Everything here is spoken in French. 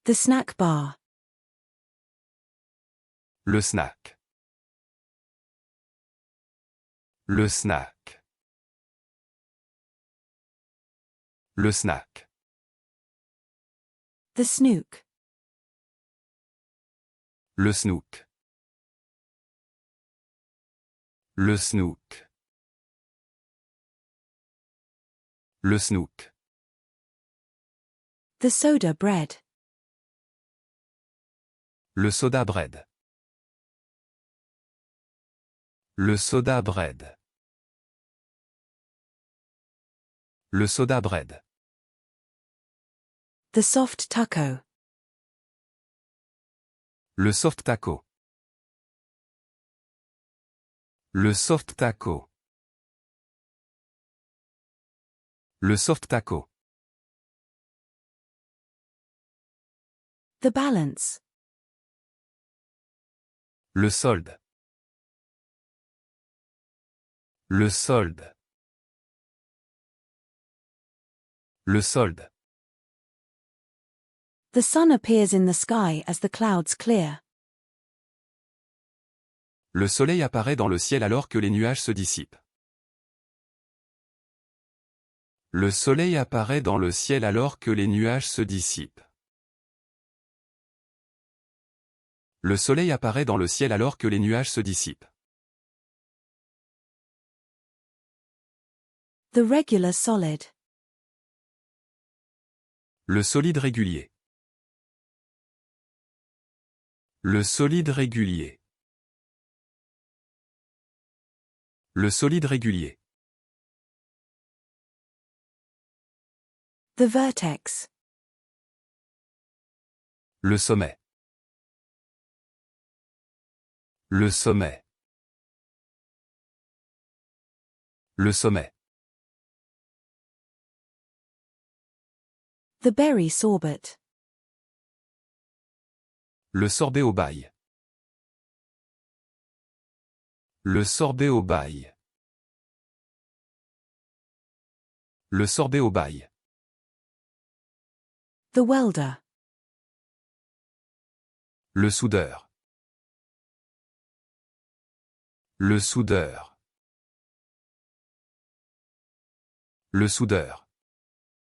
The snack bar. Le snack. Le snack. Le snack. The snook. Le snook. Le snook. Le snook. The soda bread. Le soda bread. Le soda bread. Le soda bread. The soft taco. Le soft taco. Le soft taco. Le soft taco. The balance. Le solde. Le solde. Le solde. The sun appears in the sky as the clouds clear. Le soleil apparaît dans le ciel alors que les nuages se dissipent. Le soleil apparaît dans le ciel alors que les nuages se dissipent. Le soleil apparaît dans le ciel alors que les nuages se dissipent. The regular solid. Le solide régulier. Le solide régulier. Le solide régulier. The vertex. Le sommet. Le sommet. Le sommet. The berry sorbet. Le sorbet au bail. Le sorbet au bail. Le sorbet au bail. The welder. Le soudeur. Le soudeur. Le soudeur.